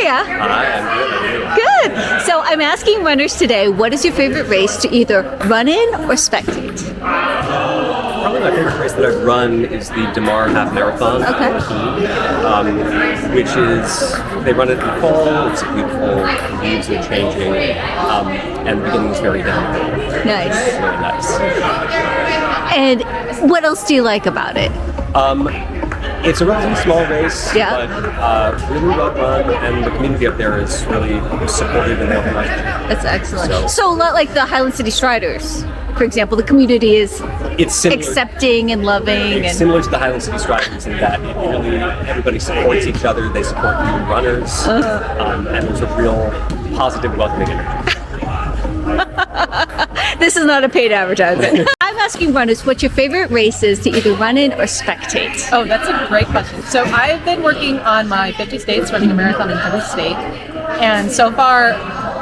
you? Hi, I'm good. How are you? Good. So I'm asking runners today, what is your favorite race to either run in or spectate? Probably my favorite race that I've run is the DeMar Half Marathon. Okay. Which is, they run it in the fall, it's beautiful, the leaves are changing, and the beginning is very downhill. Nice. It's really nice. And what else do you like about it? It's a relatively small race, Yeah. but really well run, and the community up there is really supportive and helping us. That's excellent. So a lot like the Highland City Striders, for example, the community is It's similar. accepting and loving. It's similar to the Highland City Striders in that it really, everybody supports each other, they support new runners, and there's a real positive, welcoming energy. This is not a paid advertisement. I'm asking runners what your favorite race is to either run in or spectate. Oh, that's a great question. So I've been working on my 50 states, running a marathon in every state. And so far,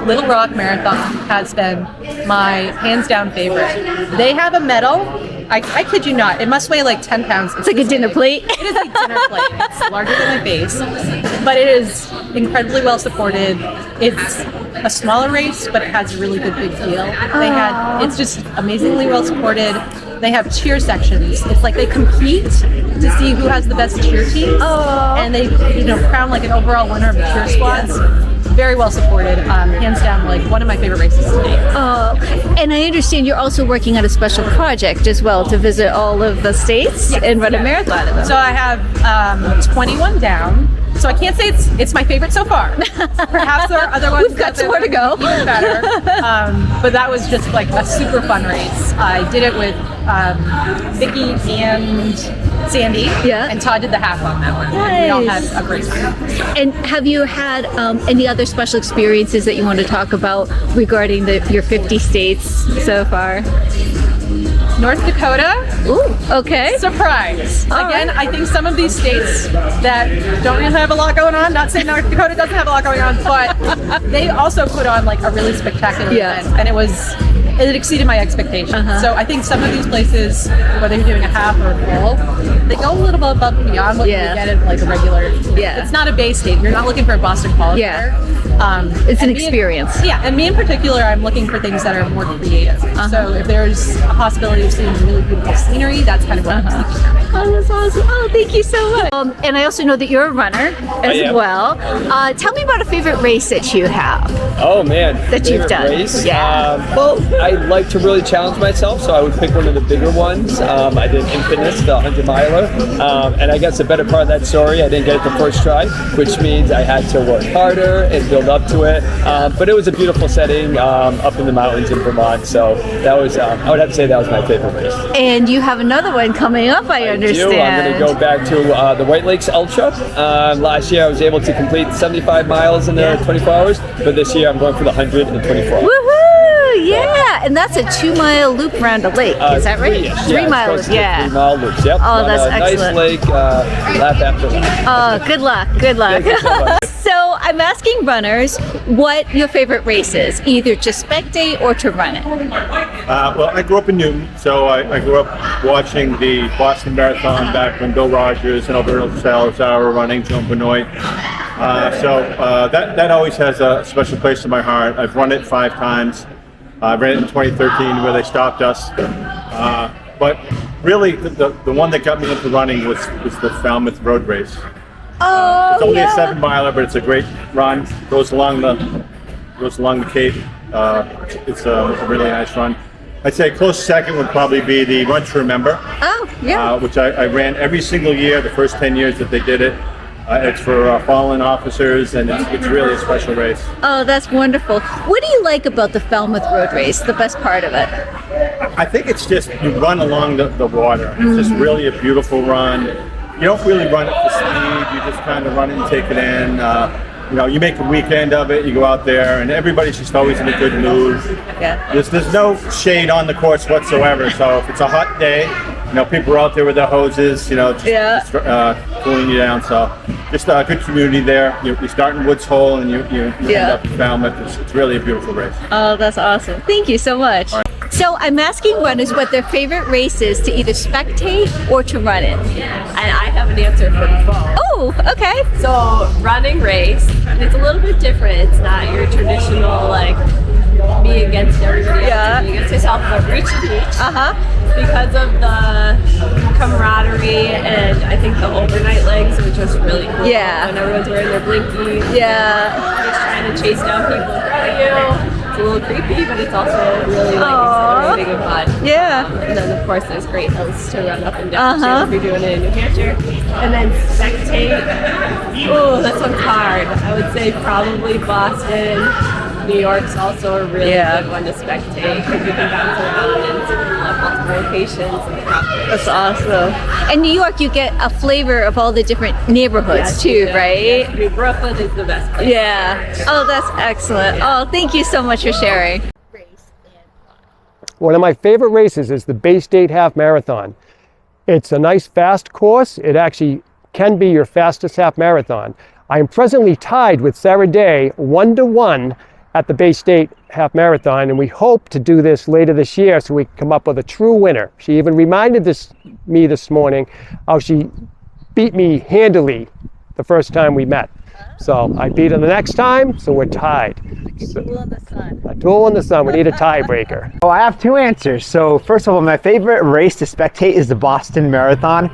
Little Rock Marathon has been my hands down favorite. They have a medal. I kid you not, it must weigh like 10 pounds. It's like a dinner plate. It is a dinner plate. It's larger than my face, but it is incredibly well supported. It's a smaller race, but it has a really good big feel. It's just amazingly well supported. They have cheer sections. It's like they compete to see who has the best cheer teams, and they crown like an overall winner of the cheer squads. Very well supported, hands down, like one of my favorite races to date. And I understand you're also working on a special project as well to visit all of the states and run a marathon of them. So I have 21 down. So I can't say it's my favorite so far. Perhaps there are other ones. We've got some more to go. Even better. But that was just like a super fun race. I did it with Vicky and Sandy. Yeah. And Todd did the half on that one. Nice. And we all had a great time. And have you had any other special experiences that you want to talk about regarding your 50 states so far? North Dakota. Ooh, okay. Surprise. All Again, right. I think some of these states that don't really have a lot going on, not saying North Dakota doesn't have a lot going on, but they also put on like a really spectacular event, and it exceeded my expectations. So I think some of these places, whether you're doing a half or a full, they go a little bit above and beyond what you get at like a regular. It's not a Bay state. You're not looking for a Boston qualifier. It's an experience. And me in particular, I'm looking for things that are more creative. So if there's a possibility of seeing really beautiful scenery, that's kind of what I'm seeking out. Oh, that's awesome. Oh, thank you so much. And I also know that you're a runner as well. Tell me about a favorite race that you have. Oh man, That you've favorite done. Race? Yeah. Well, I like to really challenge myself, so I would pick one of the bigger ones. I did Infamous, the 100 miler, and I guess the better part of that story, I didn't get it the first try, which means I had to work harder and build up to it. But it was a beautiful setting up in the mountains in Vermont, so that was I would have to say that was my favorite race. And you have another one coming up, I understand. I'm going to go back to the White Lakes Ultra. Last year I was able to complete 75 miles in 24 hours, but this year I'm going for the 124 hours. Woohoo! Yeah, and that's a 2-mile loop around a lake. Is that right? 3 miles. 3-mile loops. Yep. Oh, that's excellent. Nice lake. Lap after lap. Oh, good luck. Good luck. Thank you so much. So I'm asking runners what your favorite race is, either to spectate or to run it. Well, I grew up in Newton, so I grew up watching the Boston Marathon back when Bill Rogers and Alberto Salazar were running, Joan Benoit. So that always has a special place in my heart. I've run it 5 times. I ran it in 2013 where they stopped us. But really, the one that got me into running was the Falmouth Road Race. Oh, It's only a 7-miler, but it's a great run. Goes along the Cape. It's a really nice run. I'd say a close second would probably be the Run to Remember. Oh, yeah. Which I ran every single year, the first 10 years that they did it. It's for fallen officers, and it's really a special race. Oh, that's wonderful. What do you like about the Falmouth Road Race, the best part of it? I think it's just you run along the water. It's just really a beautiful run. You don't really run it for speed. You just kind of run it and take it in. You make a weekend of it. You go out there, and everybody's just always in a good mood. Yeah. There's no shade on the course whatsoever. So if it's a hot day, people are out there with their hoses, just cooling you down. So just a good community there. You start in Woods Hole and you end up in Falmouth. It's really a beautiful race. Oh, that's awesome. Thank you so much. So I'm asking runners what their favorite race is to either spectate or to run in. And I have an answer for both. Oh, okay. So running race, it's a little bit different. It's not your traditional like me against everybody else, me against myself, but reach to reach. Because of the camaraderie and I think the overnight legs are just really cool. Yeah. And everyone's wearing their blinkies. Yeah. Just trying to chase down people in front of you. It's a little creepy, but it's also really like exhilarating and fun. Yeah. And then of course there's great hills to run up and down too if you're doing it in New Hampshire. And then spectate. Oh, that one's hard. I would say probably Boston. New York's also a really good one to spectate because you can bounce around and see multiple locations. That's awesome. And New York, you get a flavor of all the different neighborhoods too, right? I mean, Brooklyn is the best place. Yeah. Oh, that's excellent. Oh, thank you so much for sharing. One of my favorite races is the Bay State Half Marathon. It's a nice fast course. It actually can be your fastest half marathon. I am presently tied with Sarah Day 1-1 at the Bay State Half Marathon, and we hope to do this later this year so we can come up with a true winner. She even reminded me this morning how she beat me handily the first time we met. So I beat her the next time, so we're tied. A duel in the sun. A duel in the sun, we need a tiebreaker. Oh, I have two answers. So first of all, my favorite race to spectate is the Boston Marathon.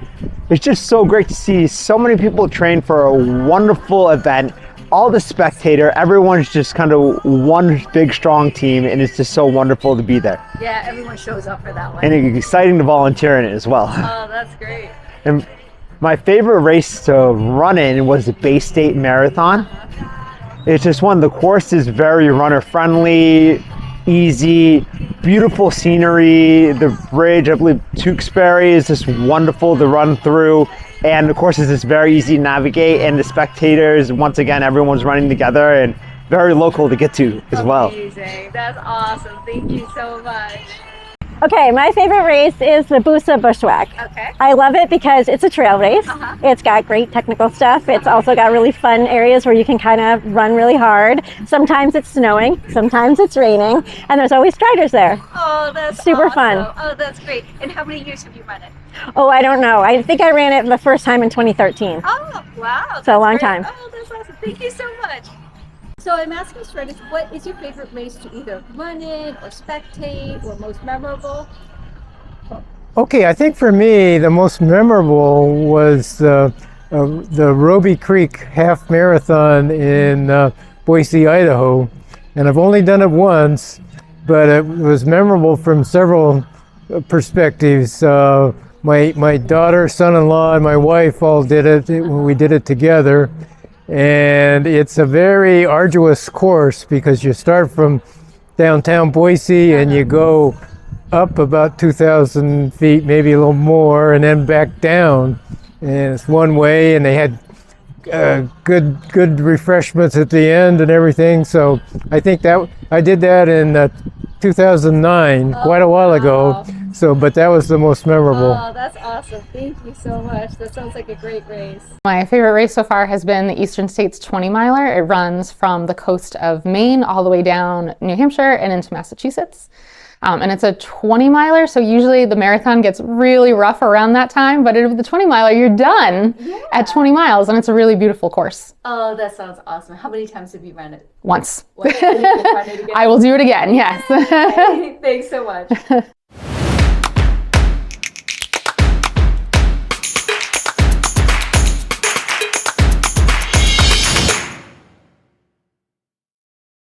It's just so great to see so many people train for a wonderful event. All the spectator, everyone's just kind of one big strong team, and it's just so wonderful to be there. Yeah, everyone shows up for that one. And it's exciting to volunteer in it as well. Oh, that's great. And my favorite race to run in was the Bay State Marathon. It's just one, the course is very runner friendly, easy, beautiful scenery. The bridge, I believe Tewksbury, is just wonderful to run through. And the course is just very easy to navigate, and the spectators, once again, everyone's running together and very local to get to as well. Amazing. That's awesome. Thank you so much. Okay, my favorite race is the Busa Bushwhack. Okay. I love it because it's a trail race. It's got great technical stuff. It's also got really fun areas where you can kind of run really hard. Sometimes it's snowing, sometimes it's raining, and there's always striders there. Oh, that's super awesome. fun. Oh, that's great. And how many years have you run it? Oh, I don't know. I think I ran it the first time in 2013. Oh, wow. So a long great. time. Oh, that's awesome. Thank you so much. So I'm asking students, what is your favorite race to either run in or spectate or most memorable? Okay, I think for me the most memorable was the Roby Creek Half Marathon in Boise, Idaho, and I've only done it once, but it was memorable from several perspectives. My daughter, son-in-law, and my wife all did it. We did it together, and it's a very arduous course because you start from downtown Boise and you go up about 2,000 feet, maybe a little more, and then back down. And it's one way, and they had good refreshments at the end and everything. So I think that I did that in 2009, quite a while ago. So, but that was the most memorable. Oh, that's awesome. Thank you so much. That sounds like a great race. My favorite race so far has been the Eastern States 20 miler. It runs from the coast of Maine all the way down New Hampshire and into Massachusetts. And it's a 20 miler, so usually the marathon gets really rough around that time, but the 20 miler, you're done at 20 miles, and it's a really beautiful course. Oh, that sounds awesome. How many times have you run it? Once. Well, you can run it again. I will do it again, yes. Thanks so much.